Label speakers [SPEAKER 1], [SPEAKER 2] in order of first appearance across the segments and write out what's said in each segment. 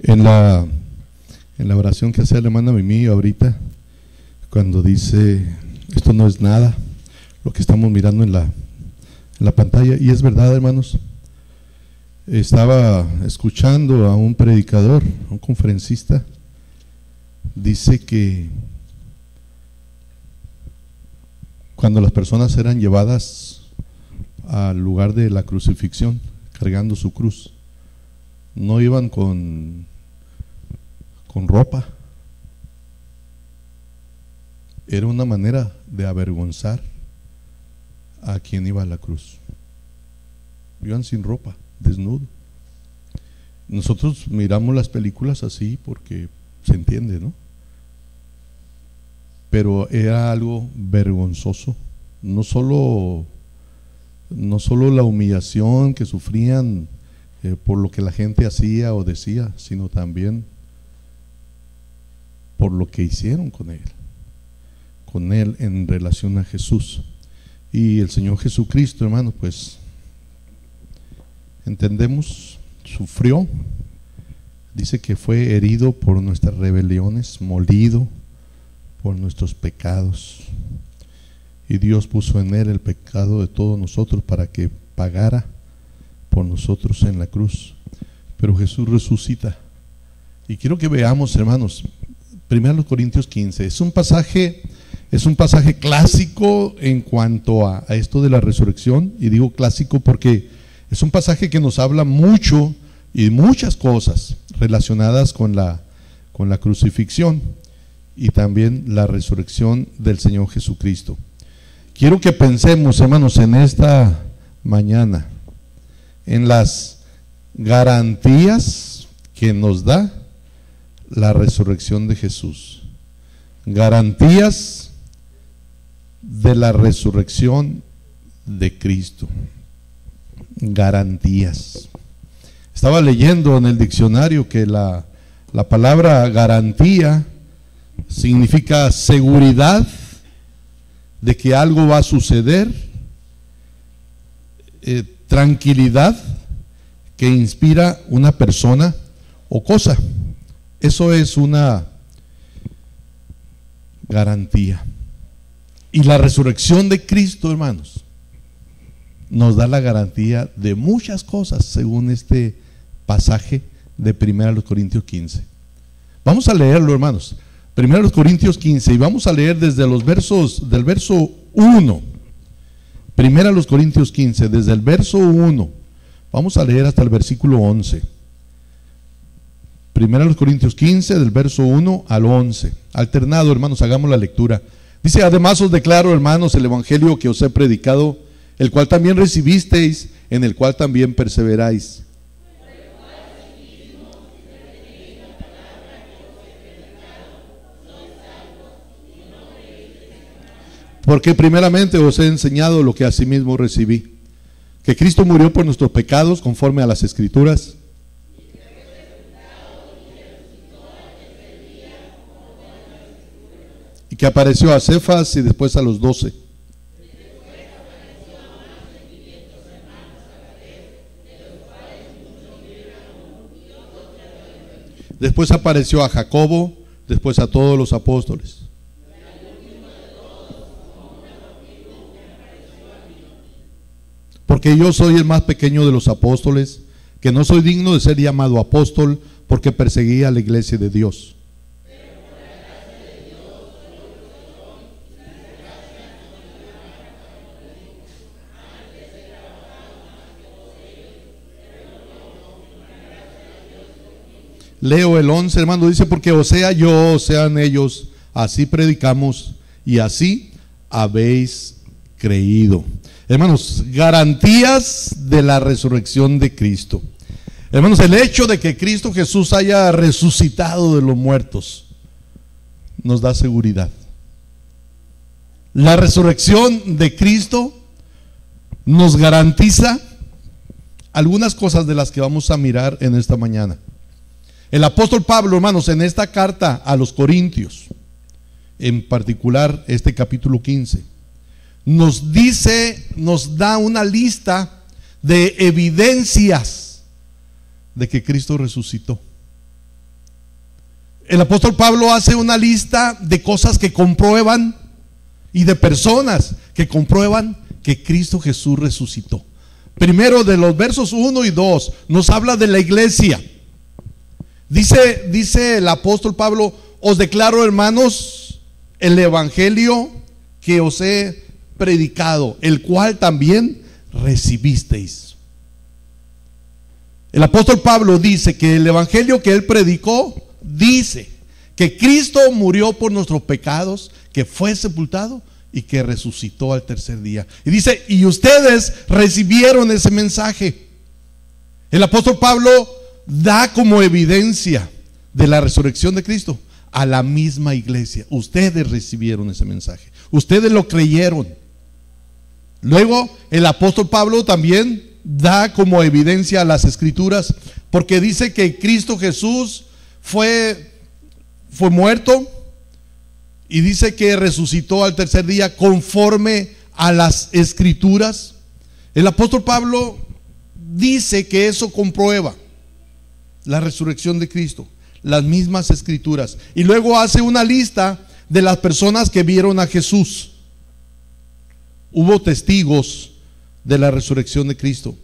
[SPEAKER 1] En la oración que hace la hermana Mimi ahorita, cuando dice, esto no es nada, lo que estamos mirando en la pantalla, y es verdad, hermanos. Estaba escuchando a un predicador, a un conferencista, dice que cuando las personas eran llevadas al lugar de la crucifixión, cargando su cruz, no iban con ropa. Era una manera de avergonzar a quien iba a la cruz. Iban sin ropa, desnudo. Nosotros miramos las películas así porque se entiende, ¿no? Pero era algo vergonzoso. No solo la humillación que sufrían por lo que la gente hacía o decía, sino también por lo que hicieron con él en relación a Jesús. Y el Señor Jesucristo, hermano, pues entendemos, sufrió, dice que fue herido por nuestras rebeliones, molido por nuestros pecados, y Dios puso en él el pecado de todos nosotros para que pagara por nosotros en la cruz. Pero Jesús resucita, y quiero que veamos, hermanos, 1 Corintios 15. Es un pasaje clásico en cuanto a esto de la resurrección, y digo clásico porque es un pasaje que nos habla mucho y muchas cosas relacionadas con la crucifixión y también la resurrección del Señor Jesucristo. Quiero que pensemos, hermanos, en esta mañana en las garantías que nos da la resurrección de Jesús. Garantías de la resurrección de Cristo. Garantías. Estaba leyendo en el diccionario que la palabra garantía significa seguridad de que algo va a suceder, tranquilidad que inspira una persona o cosa. Eso es una garantía. Y la resurrección de Cristo, hermanos, nos da la garantía de muchas cosas, según este pasaje de 1 Corintios 15. Vamos a leerlo, hermanos. 1 Corintios 15, y vamos a leer desde los versos, del verso 1. 1 Corintios 15, desde el verso 1. Vamos a leer hasta el versículo 11. 1 Corintios 15, del verso 1 al 11. Alternado, hermanos, hagamos la lectura. Dice: además os declaro, hermanos, el evangelio que os he predicado, el cual también recibisteis, en el cual también perseveráis. Porque primeramente os he enseñado lo que asimismo recibí, que Cristo murió por nuestros pecados conforme a las Escrituras, y que apareció a Cefas y después a los 12. Después apareció a Jacobo, después a todos los apóstoles. Porque yo soy el más pequeño de los apóstoles, que no soy digno de ser llamado apóstol, porque perseguí a la iglesia de Dios. Leo el 11, hermano, dice: porque o sea yo, o sean ellos, así predicamos y así habéis creído. Hermanos, garantías de la resurrección de Cristo. Hermanos, el hecho de que Cristo Jesús haya resucitado de los muertos nos da seguridad. La resurrección de Cristo nos garantiza algunas cosas de las que vamos a mirar en esta mañana. El apóstol Pablo, hermanos, en esta carta a los Corintios, en particular este capítulo 15, nos da una lista de evidencias de que Cristo resucitó. el apóstol Pablo hace una lista de cosas que comprueban y de personas que comprueban que Cristo Jesús resucitó. Primero, de los versos 1 y 2, nos habla de la iglesia. Dice el apóstol Pablo: os declaro, hermanos, el evangelio que os he predicado, el cual también recibisteis. El apóstol Pablo dice que el evangelio que él predicó dice que Cristo murió por nuestros pecados, que fue sepultado y que resucitó al tercer día. Y dice: y ustedes recibieron ese mensaje. El apóstol Pablo da como evidencia de la resurrección de Cristo a la misma iglesia. Ustedes recibieron ese mensaje, ustedes lo creyeron. Luego el apóstol Pablo también da como evidencia a las escrituras, porque dice que Cristo Jesús fue muerto, y dice que resucitó al tercer día conforme a las escrituras. El apóstol Pablo dice que eso comprueba la resurrección de Cristo, las mismas escrituras. Y luego hace una lista de las personas que vieron a Jesús. Hubo testigos de la resurrección de Cristo.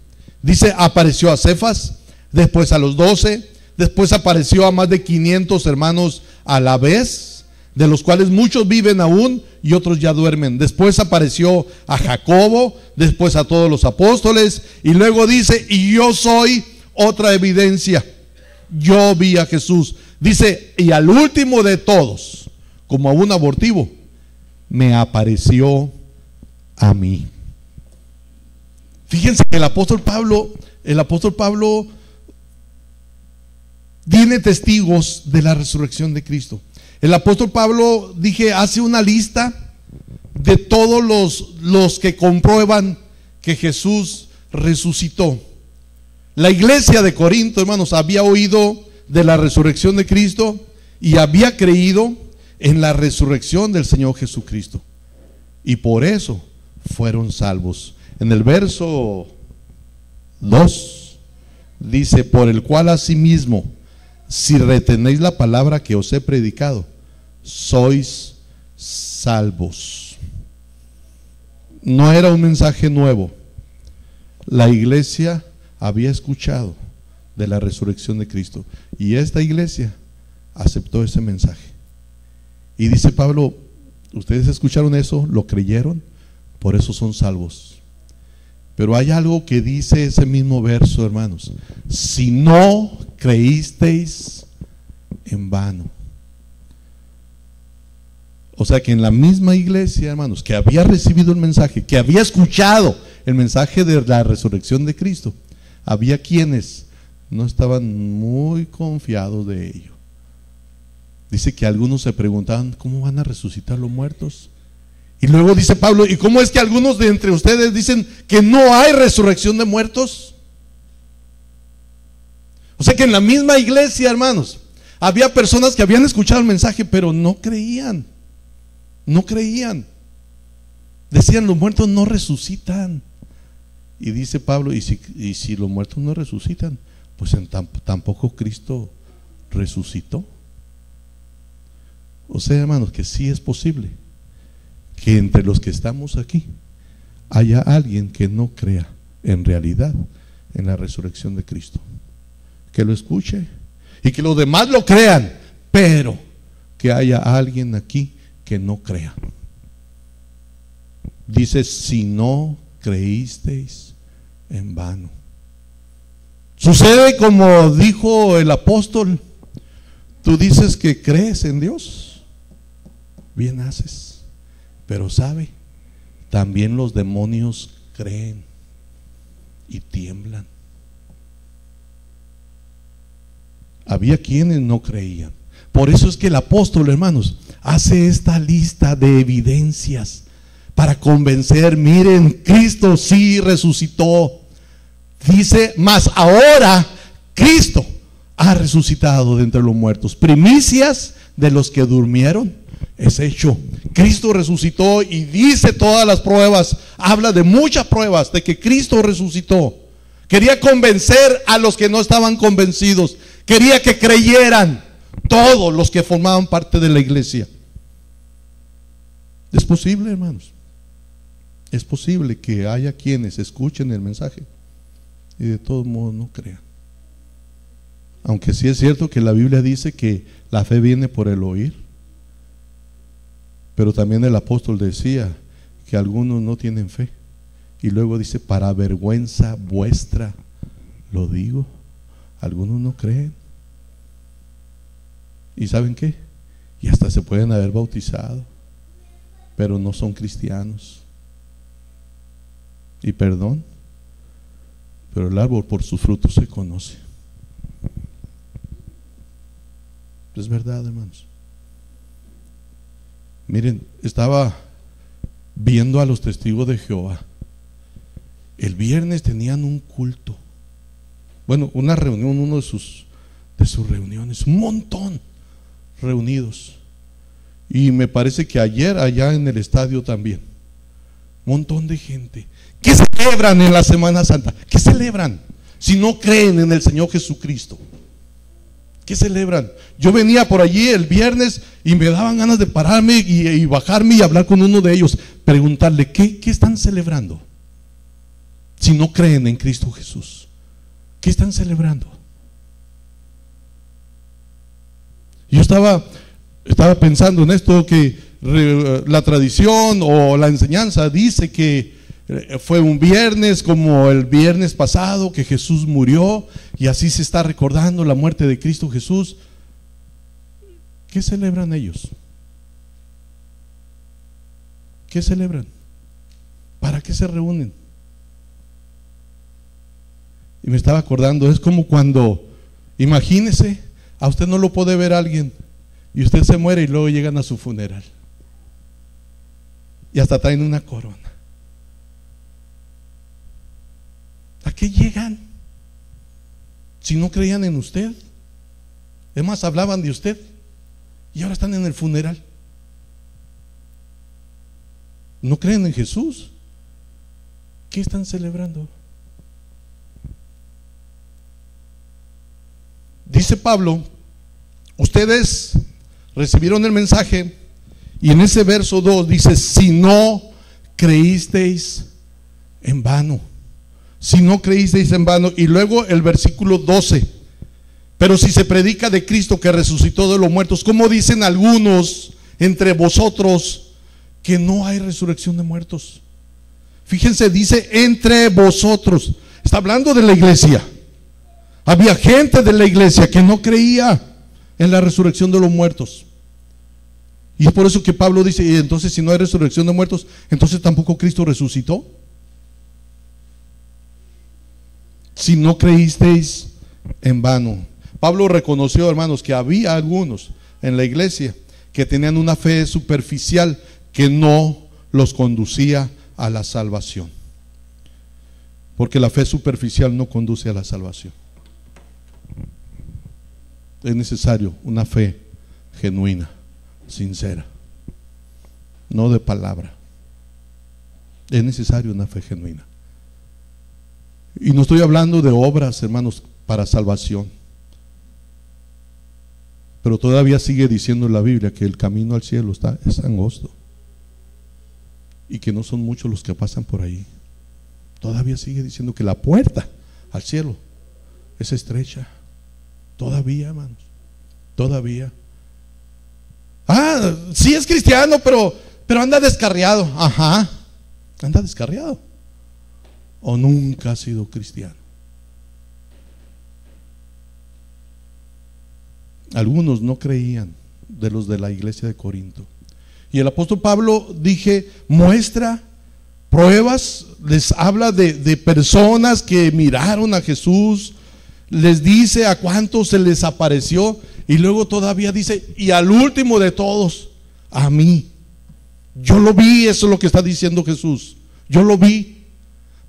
[SPEAKER 1] Dice: apareció a Cefas, después a los 12, después apareció a más de 500 hermanos a la vez, de los cuales muchos viven aún y otros ya duermen. Después apareció a Jacobo, después a todos los apóstoles, y luego dice: y yo soy otra evidencia, yo vi a Jesús. Dice: y al último de todos, como a un abortivo, me apareció a mí. Fíjense que el apóstol Pablo tiene testigos de la resurrección de Cristo. El apóstol Pablo, hace una lista de todos los que comprueban que Jesús resucitó. La iglesia de Corinto, hermanos, había oído de la resurrección de Cristo y había creído en la resurrección del Señor Jesucristo, y por eso fueron salvos. En el verso 2 dice: por el cual asimismo, si retenéis la palabra que os he predicado, sois salvos. No era un mensaje nuevo. La iglesia había escuchado de la resurrección de Cristo, y esta iglesia aceptó ese mensaje. Y dice Pablo: ustedes escucharon eso, lo creyeron, por eso son salvos. Pero hay algo que dice ese mismo verso, hermanos: si no creísteis, en vano. O sea que en la misma iglesia, hermanos, que había recibido el mensaje, que había escuchado el mensaje de la resurrección de Cristo, había quienes no estaban muy confiados de ello. Dice que algunos se preguntaban: ¿cómo van a resucitar los muertos? Y luego dice Pablo: ¿y cómo es que algunos de entre ustedes dicen que no hay resurrección de muertos? O sea que en la misma iglesia, hermanos, había personas que habían escuchado el mensaje, pero no creían. No creían. Decían: los muertos no resucitan. Y dice Pablo: y si los muertos no resucitan, pues tampoco Cristo resucitó. O sea, hermanos, que sí es posible que entre los que estamos aquí haya alguien que no crea en realidad en la resurrección de Cristo. Que lo escuche y que los demás lo crean, pero que haya alguien aquí que no crea. Dice: si no creísteis, en vano. Sucede como dijo el apóstol: tú dices que crees en Dios, bien haces, pero sabe, también los demonios creen y tiemblan. Había quienes no creían. Por eso es que el apóstol, hermanos, hace esta lista de evidencias para convencer: miren, Cristo sí resucitó. Dice: mas ahora Cristo ha resucitado de entre los muertos, primicias de los que durmieron. Es hecho, Cristo resucitó, y dice todas las pruebas, habla de muchas pruebas de que Cristo resucitó. Quería convencer a los que no estaban convencidos, quería que creyeran. todos los que formaban parte de la iglesia. Es posible, hermanos. Es posible que haya quienes escuchen el mensaje y de todos modos no crean. Aunque sí es cierto que la Biblia dice que la fe viene por el oír, pero también el apóstol decía que algunos no tienen fe. Y luego dice, para vergüenza vuestra lo digo. Algunos no creen. ¿Y saben qué? Y hasta se pueden haber bautizado, pero no son cristianos. Y perdón, pero el árbol por sus frutos se conoce. Es verdad, hermanos. Miren, estaba viendo a los testigos de Jehová. El viernes tenían un culto. Bueno, una reunión, uno de sus reuniones, un montón reunidos. Y me parece que ayer allá en el estadio también. Un montón de gente. ¿Qué celebran en la Semana Santa? ¿Qué celebran si no creen en el Señor Jesucristo? ¿Qué celebran? Yo venía por allí el viernes y me daban ganas de pararme y bajarme y hablar con uno de ellos, preguntarle, ¿qué están celebrando? Si no creen en Cristo Jesús, ¿qué están celebrando? Yo estaba pensando en esto, que la tradición o la enseñanza dice que fue un viernes como el viernes pasado que Jesús murió y así se está recordando la muerte de Cristo Jesús. ¿Qué celebran ellos? ¿Qué celebran? ¿Para qué se reúnen? Y me estaba acordando, es como cuando, imagínese, a usted no lo puede ver alguien y usted se muere y luego llegan a su funeral y hasta traen una corona. ¿A qué llegan? Si no creían en usted. Es más, hablaban de usted y ahora están en el funeral. ¿No creen en Jesús? ¿Qué están celebrando? Dice Pablo, ustedes recibieron el mensaje y en ese verso 2 dice, si no creísteis en vano. Si no creísteis en vano. Y luego el versículo 12, pero si se predica de Cristo que resucitó de los muertos, ¿cómo dicen algunos entre vosotros que no hay resurrección de muertos? Fíjense, dice entre vosotros. Está hablando de la iglesia. Había gente de la iglesia que no creía en la resurrección de los muertos. Y es por eso que Pablo dice, y entonces si no hay resurrección de muertos, entonces tampoco Cristo resucitó. Si no creísteis en vano. Pablo reconoció, hermanos, que había algunos en la iglesia que tenían una fe superficial que no los conducía a la salvación. Porque la fe superficial no conduce a la salvación. Es necesario una fe genuina, sincera, no de palabra. Es necesario una fe genuina. Y no estoy hablando de obras, hermanos, para salvación. Pero todavía sigue diciendo la Biblia que el camino al cielo es angosto y que no son muchos los que pasan por ahí. Todavía sigue diciendo que la puerta al cielo es estrecha. Todavía, hermanos, todavía. Sí es cristiano, pero anda descarriado. Ajá, anda descarriado. O nunca ha sido cristiano. Algunos no creían, de los de la iglesia de Corinto. Y el apóstol Pablo, muestra pruebas, les habla de personas que miraron a Jesús, les dice a cuántos se les apareció, y luego todavía dice, y al último de todos, a mí. Yo lo vi, eso es lo que está diciendo Jesús. Yo lo vi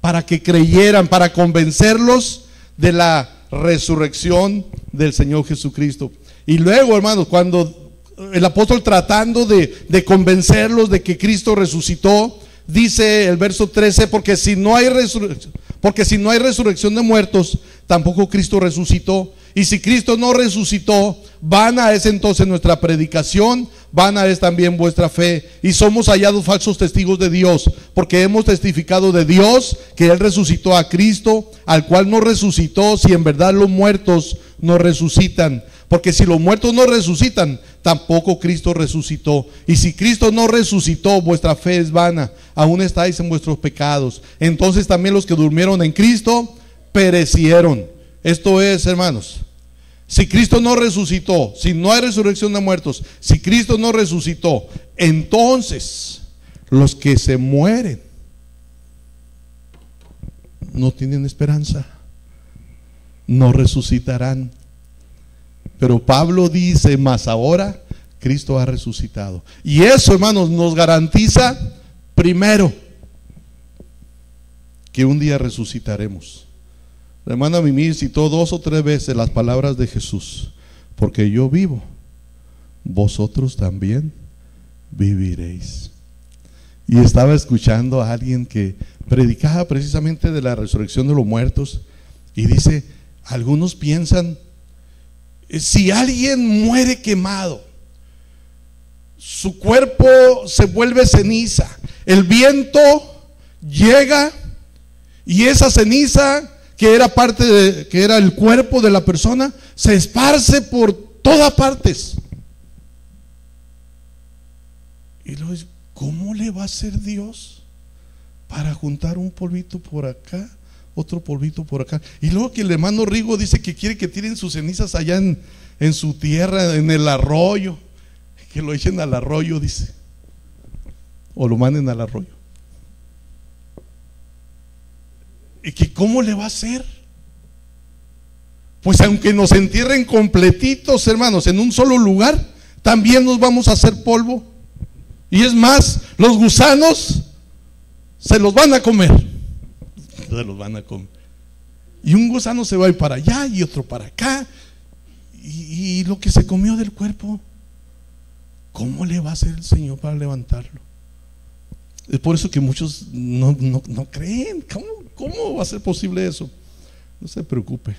[SPEAKER 1] para que creyeran, para convencerlos de la resurrección del Señor Jesucristo. Y luego, hermanos, cuando el apóstol tratando de convencerlos de que Cristo resucitó, dice el verso 13, porque si no hay resurrección de muertos, tampoco Cristo resucitó. Y si Cristo no resucitó, vana es entonces nuestra predicación, vana es también vuestra fe, y somos hallados falsos testigos de Dios, porque hemos testificado de Dios que Él resucitó a Cristo, al cual no resucitó, si en verdad los muertos no resucitan. Porque si los muertos no resucitan, tampoco Cristo resucitó. Y si Cristo no resucitó, vuestra fe es vana, aún estáis en vuestros pecados. Entonces también los que durmieron en Cristo perecieron. Esto es, hermanos, si Cristo no resucitó, si no hay resurrección de muertos, si Cristo no resucitó, entonces los que se mueren no tienen esperanza, no resucitarán. Pero Pablo dice, mas ahora Cristo ha resucitado. Y eso, hermanos, nos garantiza, primero, que un día resucitaremos. La hermana Mimi citó 2 o 3 veces las palabras de Jesús: porque yo vivo, vosotros también viviréis. Y estaba escuchando a alguien que predicaba precisamente de la resurrección de los muertos, y dice, algunos piensan, si alguien muere quemado, su cuerpo se vuelve ceniza, el viento llega y esa ceniza que era que era el cuerpo de la persona, se esparce por todas partes. Y luego dice, ¿cómo le va a hacer Dios para juntar un polvito por acá, otro polvito por acá? Y luego que el hermano Rigo dice que quiere que tiren sus cenizas allá en su tierra, en el arroyo, que lo echen al arroyo, dice, o lo manden al arroyo. ¿Y que cómo le va a hacer? Pues aunque nos entierren completitos, hermanos, en un solo lugar, también nos vamos a hacer polvo. Y es más, los gusanos se los van a comer. Se los van a comer. Y un gusano se va a ir para allá y otro para acá. Y lo que se comió del cuerpo, ¿cómo le va a hacer el Señor para levantarlo? Es por eso que muchos no creen. ¿Cómo va a ser posible eso? No se preocupe.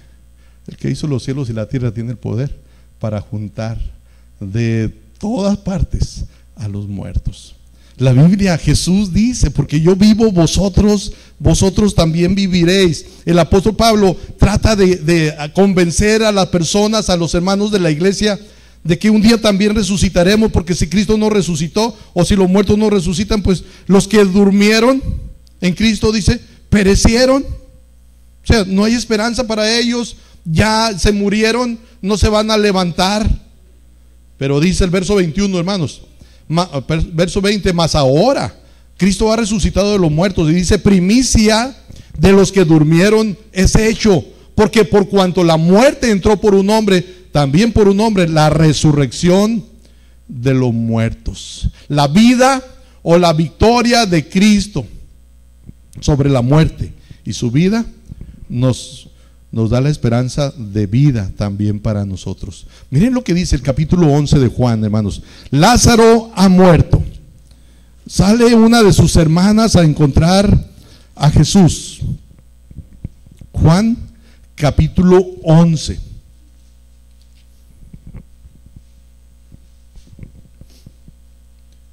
[SPEAKER 1] El que hizo los cielos y la tierra tiene el poder para juntar de todas partes a los muertos. La Biblia, Jesús dice, porque yo vivo, vosotros también viviréis. El apóstol Pablo trata de convencer a las personas, a los hermanos de la iglesia, de que un día también resucitaremos, porque si Cristo no resucitó, o si los muertos no resucitan, pues los que durmieron en Cristo, dice, perecieron. O sea, no hay esperanza para ellos, ya se murieron, no se van a levantar. Pero dice el verso 21, hermanos, verso 20, mas ahora Cristo ha resucitado de los muertos, y dice, primicia de los que durmieron es hecho, porque por cuanto la muerte entró por un hombre, también por un hombre la resurrección de los muertos. La vida o la victoria de Cristo sobre la muerte y su vida nos da la esperanza de vida también para nosotros. Miren lo que dice el capítulo 11 de Juan, hermanos. Lázaro ha muerto. Sale una de sus hermanas a encontrar a Jesús. Juan capítulo 11.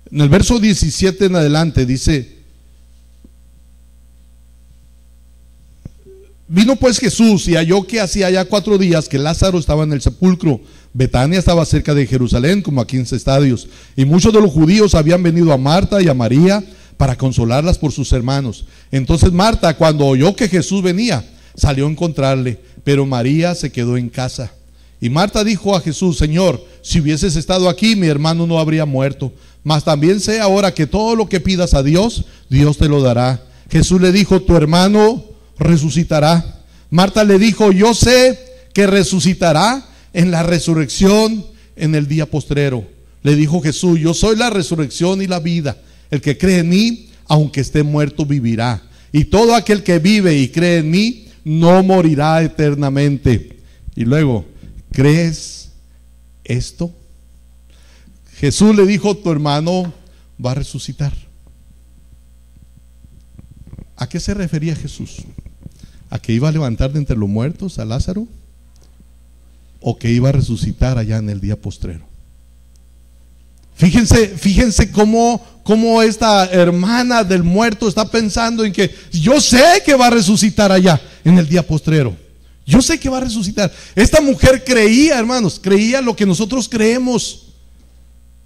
[SPEAKER 1] En el verso 17 en adelante dice: vino pues Jesús y halló que hacía ya 4 días que Lázaro estaba en el sepulcro. Betania estaba cerca de Jerusalén, como a 15 estadios, y muchos de los judíos habían venido a Marta y a María para consolarlas por sus hermanos. Entonces Marta, cuando oyó que Jesús venía, salió a encontrarle, pero María se quedó en casa. Y Marta dijo a Jesús: Señor, si hubieses estado aquí, mi hermano no habría muerto. Mas también sé ahora que todo lo que pidas a Dios, Dios te lo dará. Jesús le dijo: tu hermano resucitará. Marta le dijo: yo sé que resucitará en la resurrección en el día postrero. Le dijo Jesús: yo soy la resurrección y la vida. El que cree en mí, aunque esté muerto, vivirá. Y todo aquel que vive y cree en mí, no morirá eternamente. Y luego, ¿crees esto? Jesús le dijo: tu hermano va a resucitar. ¿A qué se refería Jesús? ¿A que iba a levantar de entre los muertos a Lázaro? o que iba a resucitar allá en el día postrero. Fíjense cómo esta hermana del muerto está pensando en que yo sé que va a resucitar allá en el día postrero. Yo sé que va a resucitar. Esta mujer creía, hermanos, creía lo que nosotros creemos.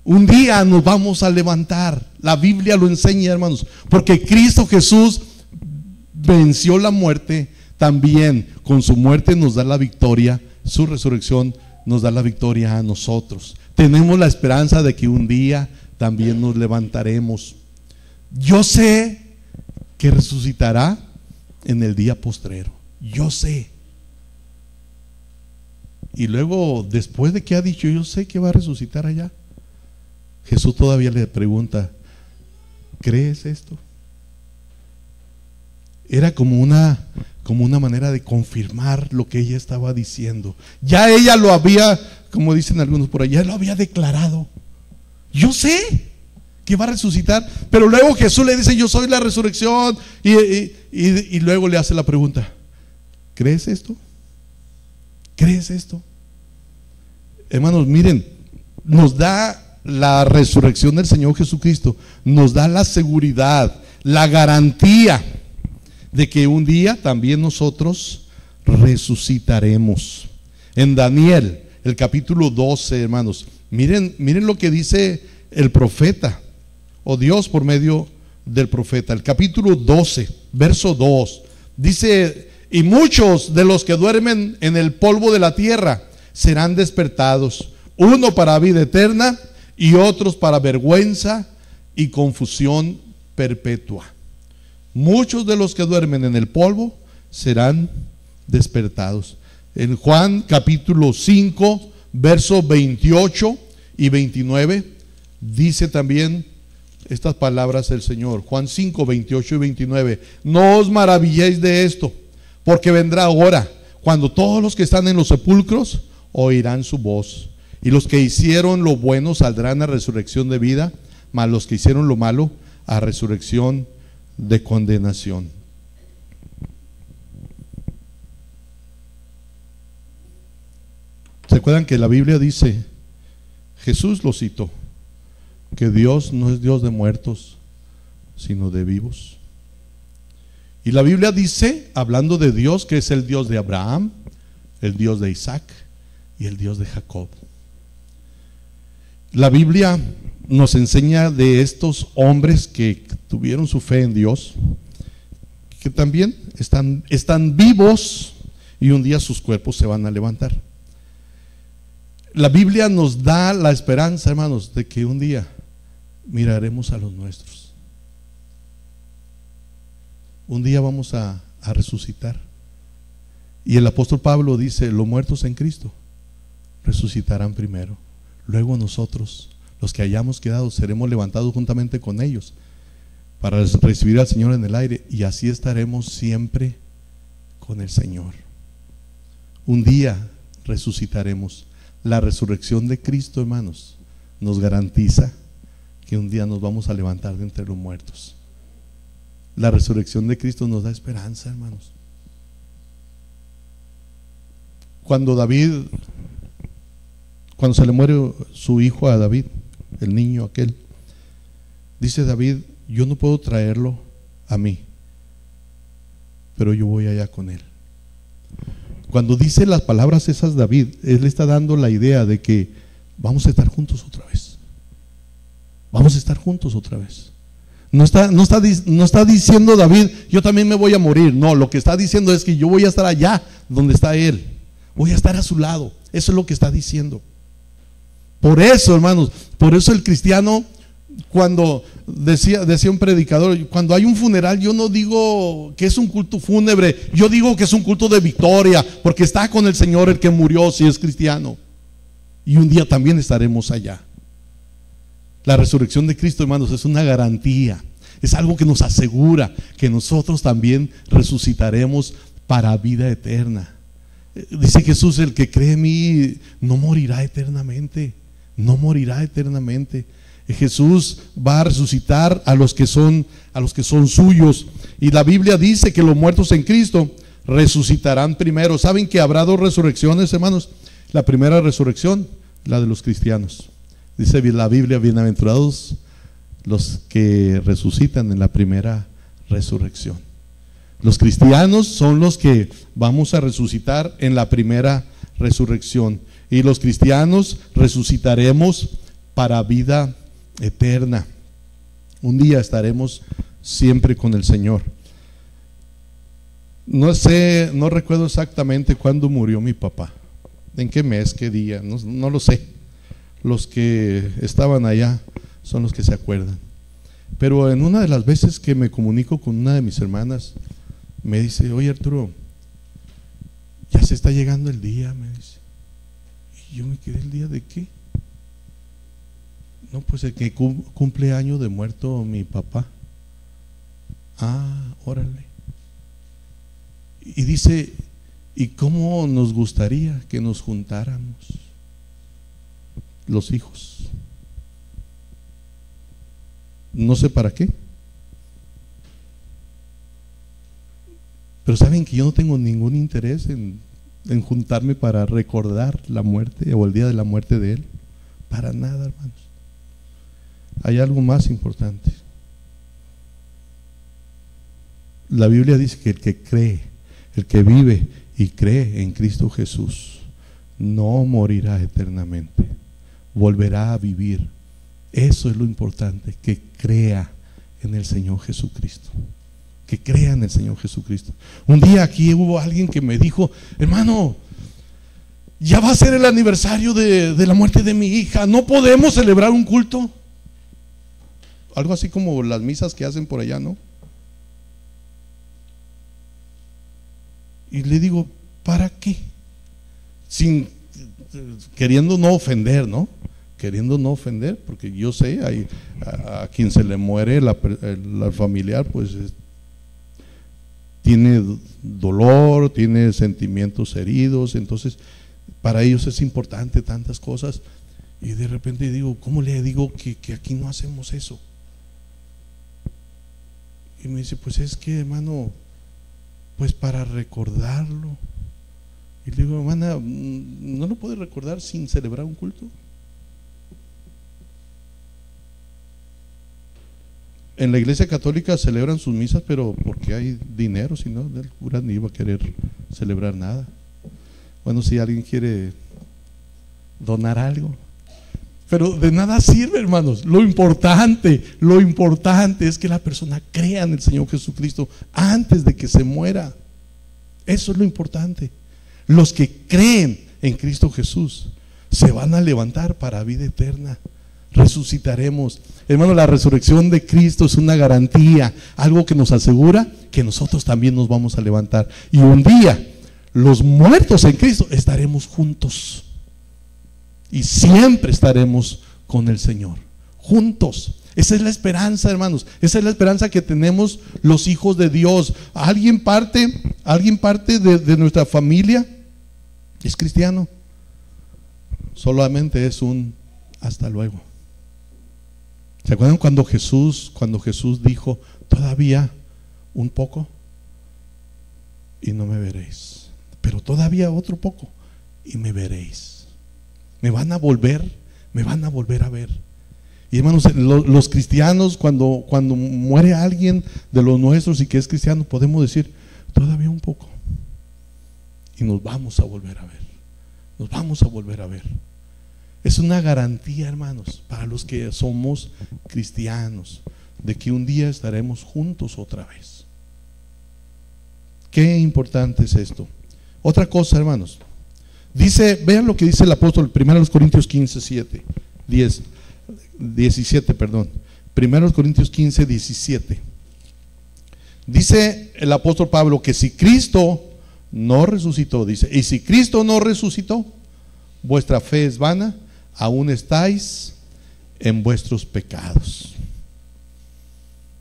[SPEAKER 1] Un día nos vamos a levantar. La Biblia lo enseña, hermanos, porque Cristo Jesús venció la muerte. También con su muerte nos da la victoria. Su resurrección nos da la victoria a nosotros. Tenemos la esperanza de que un día también nos levantaremos. Yo sé que resucitará en el día postrero. Yo sé. Y luego, después de que ha dicho yo sé que va a resucitar allá, Jesús todavía le pregunta, ¿crees esto? Era como una manera de confirmar lo que ella estaba diciendo. Ya ella lo había, como dicen algunos por allá, lo había declarado. Yo sé que va a resucitar, pero luego Jesús le dice, yo soy la resurrección, y luego le hace la pregunta, ¿crees esto? ¿Crees esto? Hermanos, miren, nos da la resurrección del Señor Jesucristo, nos da la seguridad, la garantía de que un día también nosotros resucitaremos. En Daniel, el capítulo 12, hermanos, miren lo que dice el profeta, o Dios por medio del profeta. El capítulo 12, verso 2, dice: y muchos de los que duermen en el polvo de la tierra serán despertados, uno para vida eterna y otros para vergüenza y confusión perpetua. Muchos de los que duermen en el polvo serán despertados. En Juan capítulo 5, versos 28 y 29, dice también estas palabras del Señor. Juan 5, 28 y 29. No os maravilléis de esto, porque vendrá hora cuando todos los que están en los sepulcros oirán su voz, y los que hicieron lo bueno saldrán a resurrección de vida, mas los que hicieron lo malo a resurrección de condenación. ¿Se acuerdan que la Biblia dice, Jesús lo citó, que Dios no es Dios de muertos, sino de vivos? Y la Biblia dice, hablando de Dios, que es el Dios de Abraham, el Dios de Isaac y el Dios de Jacob. La Biblia nos enseña de estos hombres que tuvieron su fe en Dios, que también están vivos y un día sus cuerpos se van a levantar. La Biblia nos da la esperanza, hermanos, de que un día miraremos a los nuestros. Un día vamos a resucitar. Y el apóstol Pablo dice, los muertos en Cristo resucitarán primero. Luego nosotros, los que hayamos quedado, seremos levantados juntamente con ellos para recibir al Señor en el aire, y así estaremos siempre con el Señor. Un día resucitaremos. La resurrección de Cristo, hermanos, nos garantiza que un día nos vamos a levantar de entre los muertos. La resurrección de Cristo nos da esperanza, hermanos. Cuando se le muere su hijo a David, el niño aquel, dice David, yo no puedo traerlo a mí, pero yo voy allá con él. Cuando dice las palabras esas David, él le está dando la idea de que vamos a estar juntos otra vez. Vamos a estar juntos otra vez. No está diciendo David, yo también me voy a morir. No, lo que está diciendo es que yo voy a estar allá donde está él. Voy a estar a su lado. Eso es lo que está diciendo. Por eso, hermanos, por eso el cristiano, cuando decía un predicador, cuando hay un funeral, yo no digo que es un culto fúnebre, yo digo que es un culto de victoria, porque está con el Señor el que murió, si es cristiano, y un día también estaremos allá. La resurrección de Cristo, hermanos, es una garantía, es algo que nos asegura que nosotros también resucitaremos para vida eterna. Dice Jesús, el que cree en mí no morirá eternamente, no morirá eternamente. Jesús va a resucitar a los que son suyos. Y la Biblia dice que los muertos en Cristo resucitarán primero. ¿Saben que habrá dos resurrecciones, hermanos? La primera resurrección, la de los cristianos. Dice la Biblia, bienaventurados los que resucitan en la primera resurrección. Los cristianos son los que vamos a resucitar en la primera resurrección. Y los cristianos resucitaremos para vida eterna. Un día estaremos siempre con el Señor. No sé, no recuerdo exactamente cuándo murió mi papá. ¿En qué mes, qué día? No lo sé. Los que estaban allá son los que se acuerdan. Pero en una de las veces que me comunico con una de mis hermanas, me dice: oye, Arturo, ya se está llegando el día, me dice. Y yo me quedé: ¿el día de qué? No, pues el que cumple año de muerto mi papá. Ah, órale. Y dice: ¿y cómo nos gustaría que nos juntáramos los hijos? No sé para qué, pero saben que yo no tengo ningún interés en juntarme para recordar la muerte o el día de la muerte de él. Para nada, hermanos. Hay algo más importante. La Biblia dice que el que cree, el que vive y cree en Cristo Jesús, no morirá eternamente, volverá a vivir. Eso es lo importante, que crea en el Señor Jesucristo. Que crea en el Señor Jesucristo. Un día aquí hubo alguien que me dijo: hermano, ya va a ser el aniversario de la muerte de mi hija, ¿no podemos celebrar un culto? Algo así como las misas que hacen por allá, ¿no? Y le digo: ¿para qué? Queriendo no ofender, ¿no? Queriendo no ofender, porque yo sé, a quien se le muere la familiar, pues tiene dolor, tiene sentimientos heridos, entonces para ellos es importante tantas cosas. Y de repente digo: ¿cómo le digo que aquí no hacemos eso? Y me dice: pues es que, hermano, pues para recordarlo. Y le digo: hermana, ¿no lo puede recordar sin celebrar un culto? En la iglesia católica celebran sus misas, pero porque hay dinero, si no, el cura ni iba a querer celebrar nada. Bueno, si alguien quiere donar algo, pero de nada sirve, hermanos. Lo importante es que la persona crea en el Señor Jesucristo antes de que se muera. Eso es lo importante. Los que creen en Cristo Jesús se van a levantar para vida eterna. Resucitaremos. Hermano, la resurrección de Cristo es una garantía, algo que nos asegura que nosotros también nos vamos a levantar. Y un día, los muertos en Cristo estaremos juntos. Y siempre estaremos con el Señor, juntos. Esa es la esperanza, hermanos. Esa es la esperanza que tenemos los hijos de Dios. ¿Alguien parte de nuestra familia es cristiano? Solamente es un hasta luego. ¿Se acuerdan cuando Jesús dijo: todavía un poco y no me veréis, pero todavía otro poco y me veréis? Me van a volver a ver. Y hermanos, los cristianos, cuando muere alguien de los nuestros y que es cristiano, podemos decir: todavía un poco y nos vamos a volver a ver. Nos vamos a volver a ver. Es una garantía, hermanos, para los que somos cristianos, de que un día estaremos juntos otra vez. Qué importante es esto. Otra cosa, hermanos, vean lo que dice el apóstol, 1 Corintios 17. 1 Corintios 15, 17. Dice el apóstol Pablo que si Cristo no resucitó, dice, y si Cristo no resucitó, vuestra fe es vana, aún estáis en vuestros pecados.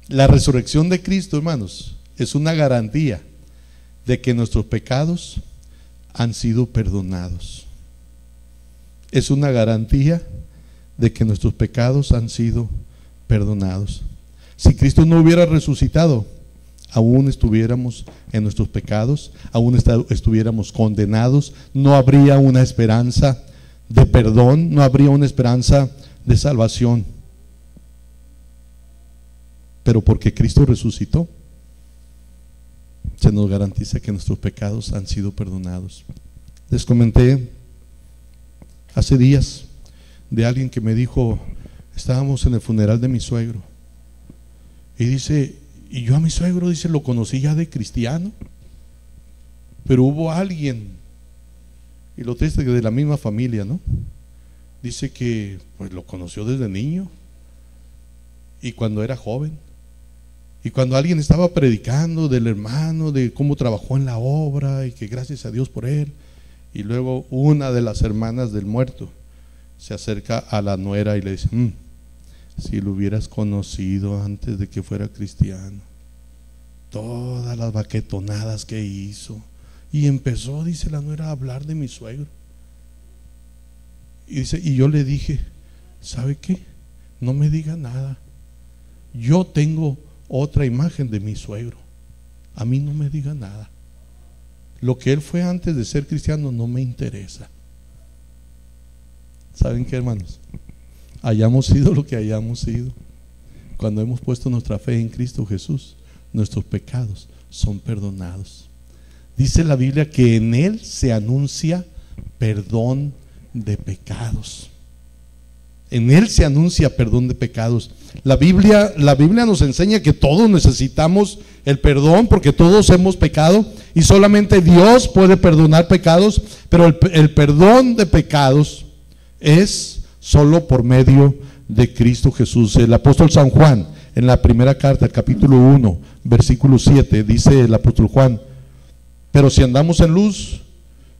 [SPEAKER 1] La resurrección de Cristo, hermanos, es una garantía de que nuestros pecados han sido perdonados. Es una garantía de que nuestros pecados han sido perdonados. Si Cristo no hubiera resucitado, aún estuviéramos en nuestros pecados, aún estuviéramos condenados, no habría una esperanza de perdón, no habría una esperanza de salvación. Pero porque Cristo resucitó, se nos garantiza que nuestros pecados han sido perdonados. Les comenté hace días de alguien que me dijo, estábamos en el funeral de mi suegro, y dice, y yo a mi suegro, dice, lo conocí ya de cristiano, pero hubo alguien, y lo triste que de la misma familia, ¿no? Dice que pues lo conoció desde niño y cuando era joven, y cuando alguien estaba predicando del hermano, de cómo trabajó en la obra y que gracias a Dios por él, y luego una de las hermanas del muerto se acerca a la nuera y le dice, si lo hubieras conocido antes de que fuera cristiano, todas las baquetonadas que hizo. Y empezó, dice la nuera, a hablar de mi suegro. Y dice, y yo le dije, ¿sabe qué? No me diga nada. Yo tengo otra imagen de mi suegro. A mí no me diga nada. Lo que él fue antes de ser cristiano no me interesa. ¿Saben qué, hermanos? Hayamos sido lo que hayamos sido, cuando hemos puesto nuestra fe en Cristo Jesús, nuestros pecados son perdonados. Dice la Biblia que en Él se anuncia perdón de pecados. En Él se anuncia perdón de pecados. La Biblia nos enseña que todos necesitamos el perdón, porque todos hemos pecado y solamente Dios puede perdonar pecados, pero el perdón de pecados es solo por medio de Cristo Jesús. El apóstol San Juan, en la primera carta, el capítulo 1, versículo 7, dice el apóstol Juan, pero si andamos en luz,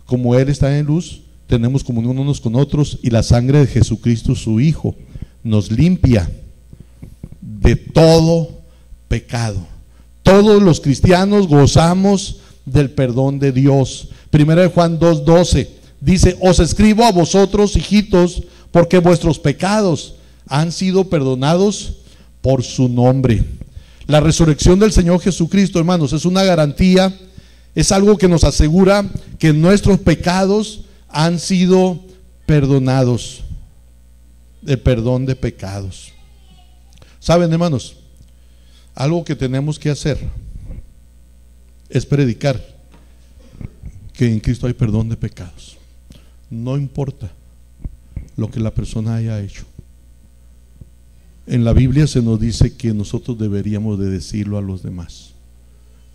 [SPEAKER 1] como Él está en luz, tenemos comunión unos con otros, y la sangre de Jesucristo, su Hijo, nos limpia de todo pecado. Todos los cristianos gozamos del perdón de Dios. Primera de Juan 2:12 dice, os escribo a vosotros, hijitos, porque vuestros pecados han sido perdonados por su nombre. La resurrección del Señor Jesucristo, hermanos, es una garantía, es algo que nos asegura que nuestros pecados han sido perdonados. El perdón de pecados. ¿Saben, hermanos? Algo que tenemos que hacer es predicar que en Cristo hay perdón de pecados. No importa lo que la persona haya hecho. En la Biblia se nos dice que nosotros deberíamos de decirlo a los demás,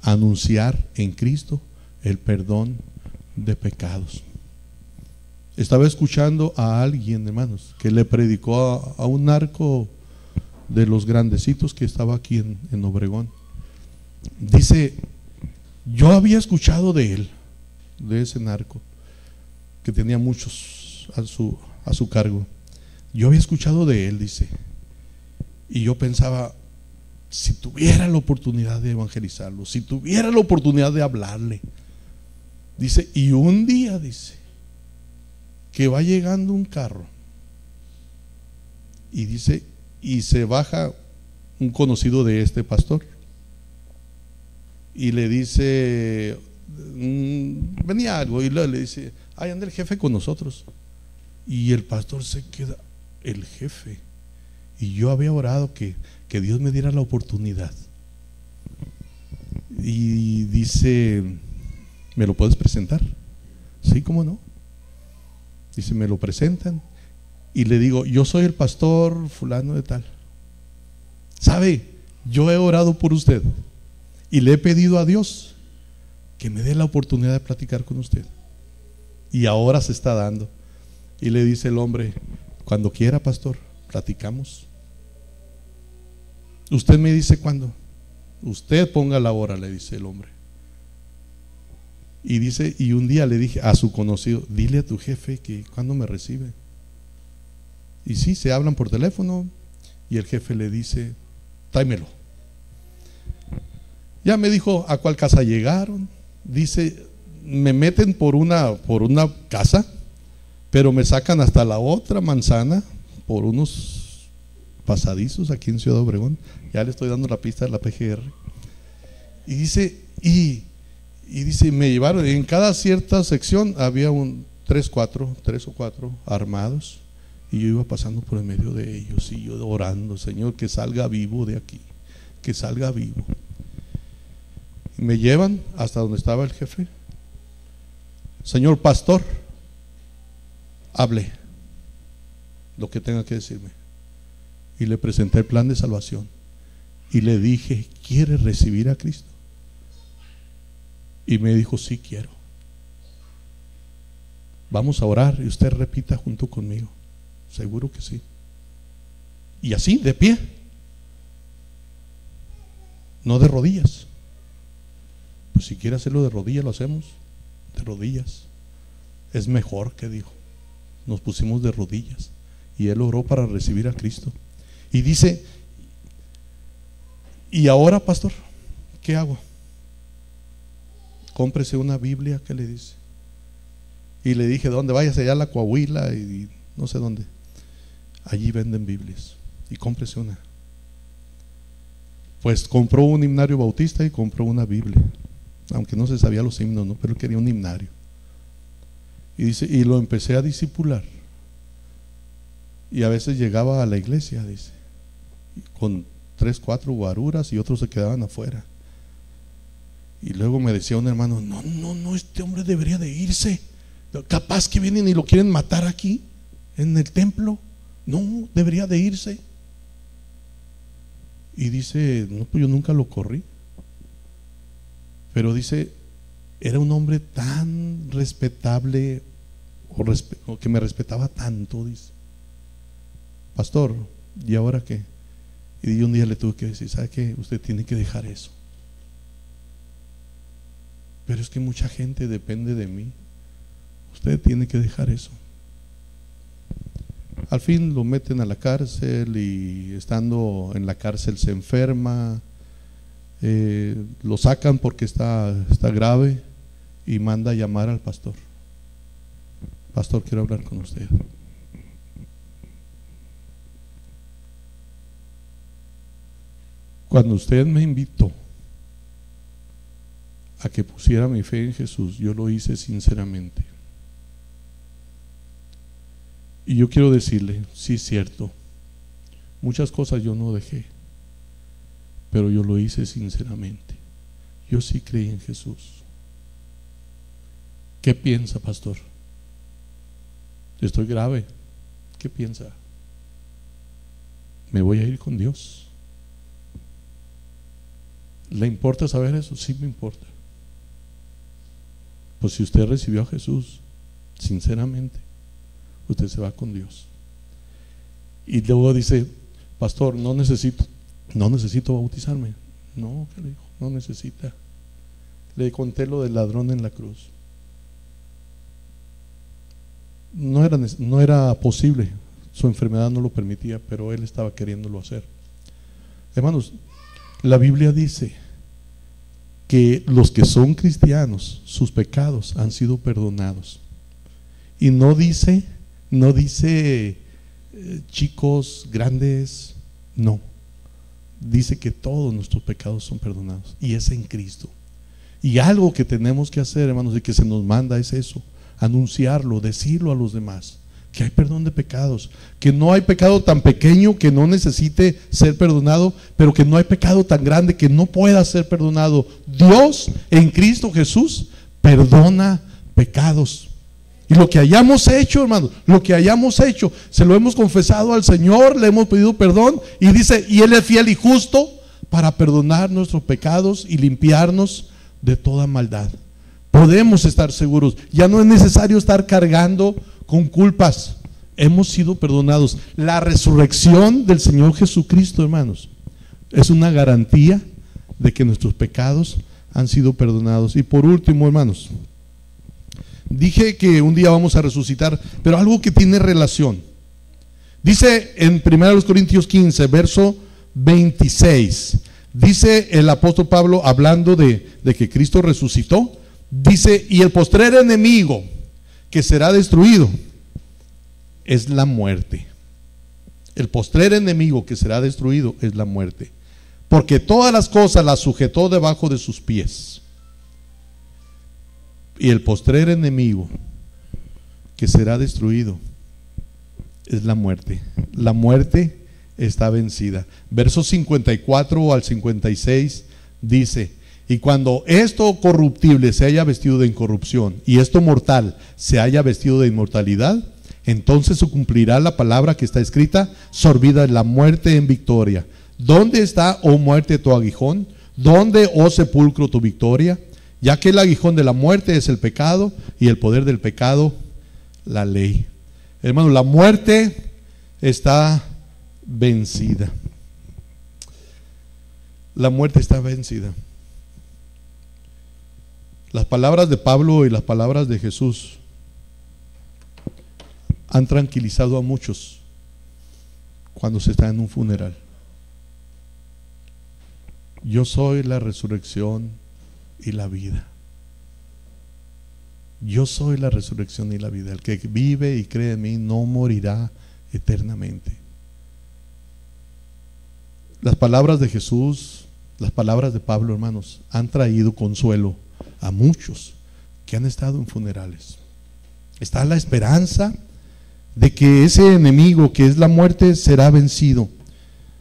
[SPEAKER 1] anunciar en Cristo el perdón de pecados. Estaba escuchando a alguien, hermanos, que le predicó a un narco de los grandecitos que estaba aquí en Obregón. Dice, yo había escuchado de él, de ese narco, que tenía muchos a su cargo. Yo había escuchado de él, dice, y yo pensaba, si tuviera la oportunidad de evangelizarlo, si tuviera la oportunidad de hablarle. Dice, y un día, dice, que va llegando un carro, y dice, y se baja un conocido de este pastor, y le dice, venía algo, y le dice, ay, anda el jefe con nosotros. Y el pastor se queda, el jefe. Y yo había orado que Dios me diera la oportunidad. Y dice, ¿me lo puedes presentar? Sí, ¿cómo no? Dice, me lo presentan. Y le digo, yo soy el pastor fulano de tal. ¿Sabe? Yo he orado por usted y le he pedido a Dios que me dé la oportunidad de platicar con usted. Y ahora se está dando. Y le dice el hombre, cuando quiera, pastor, platicamos. Usted me dice cuándo. Usted ponga la hora, le dice el hombre. Y dice, y un día le dije a su conocido, dile a tu jefe que cuando me recibe. Y sí, se hablan por teléfono, y el jefe le dice, tráemelo. Ya me dijo a cuál casa llegaron. Dice, me meten por una casa, pero me sacan hasta la otra manzana por unos pasadizos aquí en Ciudad Obregón. Ya le estoy dando la pista de la PGR. Y dice, me llevaron, en cada cierta sección había tres o cuatro armados, y yo iba pasando por el medio de ellos, y yo orando, Señor, que salga vivo de aquí, que salga vivo. Y me llevan hasta donde estaba el jefe. Señor pastor, hable lo que tenga que decirme. Y le presenté el plan de salvación y le dije, ¿quiere recibir a Cristo? Y me dijo, sí quiero. Vamos a orar y usted repita junto conmigo. Seguro que sí. Y así, de pie, no de rodillas. Pues si quiere hacerlo de rodillas, lo hacemos de rodillas. Es mejor, que dijo. Nos pusimos de rodillas y él oró para recibir a Cristo. Y dice, ¿y ahora, pastor, qué hago? Cómprese una Biblia, ¿qué le dice? Y le dije, ¿dónde? Váyase allá a la Coahuila y no sé dónde. Allí venden Biblias y cómprese una. Pues compró un himnario bautista y compró una Biblia, aunque no se sabía los himnos, ¿no? Pero él quería un himnario. Y dice, y lo empecé a discipular. Y a veces llegaba a la iglesia, dice, con 3, 4 guaruras y otros se quedaban afuera. Y luego me decía un hermano, no, este hombre debería de irse. Capaz que vienen y lo quieren matar aquí, en el templo. No, debería de irse. Y dice, no, pues yo nunca lo corrí. Pero dice, era un hombre tan respetable, o que me respetaba tanto, dice. Pastor, ¿y ahora qué? Y un día le tuve que decir, ¿sabe qué? Usted tiene que dejar eso. Pero es que mucha gente depende de mí. Usted tiene que dejar eso. Al fin lo meten a la cárcel y estando en la cárcel se enferma. Lo sacan porque está grave y manda a llamar al pastor. Pastor, quiero hablar con usted. Cuando usted me invitó a que pusiera mi fe en Jesús, yo lo hice sinceramente. Y yo quiero decirle, sí es cierto, muchas cosas yo no dejé, pero yo lo hice sinceramente. Yo sí creí en Jesús. ¿Qué piensa, pastor? Estoy grave. ¿Qué piensa? Me voy a ir con Dios. ¿Le importa saber eso? Sí me importa. Pues si usted recibió a Jesús sinceramente, usted se va con Dios. Y luego dice, pastor, no necesito bautizarme. No, ¿qué le dijo? No necesita. Le conté lo del ladrón en la cruz. No era posible, su enfermedad no lo permitía, pero él estaba queriéndolo hacer. Hermanos, la Biblia dice que los que son cristianos, sus pecados han sido perdonados. Y no dice chicos, grandes, no. Dice que todos nuestros pecados son perdonados y es en Cristo. Y algo que tenemos que hacer, hermanos, y que se nos manda es eso, anunciarlo, decirlo a los demás, que hay perdón de pecados, que no hay pecado tan pequeño que no necesite ser perdonado, pero que no hay pecado tan grande que no pueda ser perdonado. Dios en Cristo Jesús perdona pecados. Y lo que hayamos hecho, hermanos, lo que hayamos hecho, se lo hemos confesado al Señor, le hemos pedido perdón, y dice, y Él es fiel y justo para perdonar nuestros pecados y limpiarnos de toda maldad. Podemos estar seguros, ya no es necesario estar cargando con culpas. Hemos sido perdonados. La resurrección del Señor Jesucristo, hermanos, es una garantía de que nuestros pecados han sido perdonados. Y por último, hermanos, dije que un día vamos a resucitar, pero algo que tiene relación. Dice en 1 Corintios 15, verso 26, dice el apóstol Pablo, hablando de que Cristo resucitó, dice, y el postrer enemigo que será destruido es la muerte. El postrer enemigo que será destruido es la muerte. porque todas las cosas las sujetó debajo de sus pies. Y el postrer enemigo que será destruido es la muerte. La muerte está vencida. Versos 54 al 56 dice: y cuando esto corruptible se haya vestido de incorrupción y esto mortal se haya vestido de inmortalidad, entonces se cumplirá la palabra que está escrita: sorbida es la muerte en victoria. ¿Dónde está, oh muerte, tu aguijón? ¿Dónde, oh sepulcro, tu victoria? Ya que el aguijón de la muerte es el pecado, y el poder del pecado, la ley. Hermano, la muerte está vencida. La muerte está vencida. Las palabras de Pablo y las palabras de Jesús han tranquilizado a muchos cuando se está en un funeral. Yo soy la resurrección y la vida. Yo soy la resurrección y la vida. El que vive y cree en mí no morirá eternamente. Las palabras de Jesús, las palabras de Pablo, hermanos, han traído consuelo a muchos que han estado en funerales. Está la esperanza de que ese enemigo que es la muerte será vencido.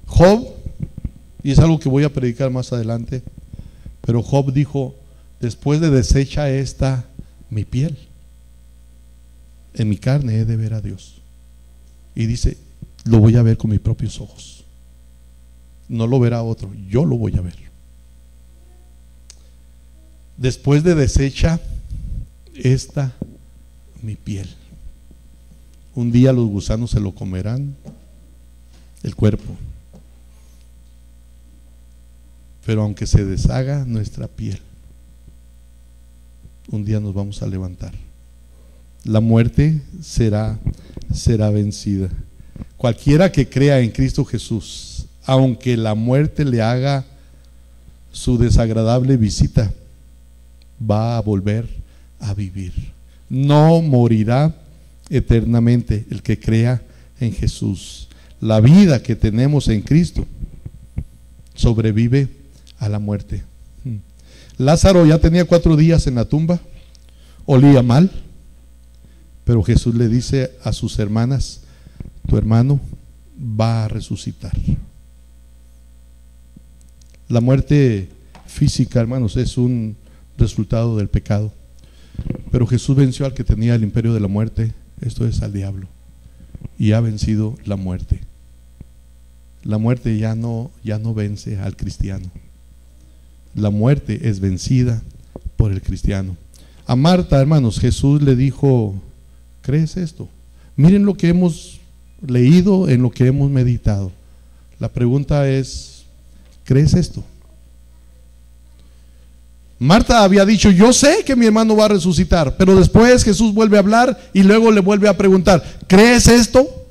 [SPEAKER 1] Job, y es algo que voy a predicar más adelante, pero Job dijo: después de deshecha esta mi piel, en mi carne he de ver a Dios. Y dice: lo voy a ver con mis propios ojos. No lo verá otro, yo lo voy a ver. Después de deshecha esta mi piel, un día los gusanos se lo comerán, el cuerpo. Pero aunque se deshaga nuestra piel, un día nos vamos a levantar. La muerte será vencida. Cualquiera que crea en Cristo Jesús, aunque la muerte le haga su desagradable visita, va a volver a vivir. No morirá eternamente el que crea en Jesús. La vida que tenemos en Cristo sobrevive a la muerte. Lázaro ya tenía 4 días en la tumba, olía mal, pero Jesús le dice a sus hermanas: tu hermano va a resucitar. La muerte física, hermanos, es un resultado del pecado, pero Jesús venció al que tenía el imperio de la muerte, esto es, al diablo, y ha vencido la muerte. La muerte ya no vence al cristiano. La muerte es vencida por el cristiano. A Marta, hermanos, Jesús le dijo: ¿crees esto? Miren lo que hemos leído, en lo que hemos meditado. La pregunta es: ¿crees esto? Marta había dicho: yo sé que mi hermano va a resucitar, pero después Jesús vuelve a hablar y luego le vuelve a preguntar: ¿crees esto?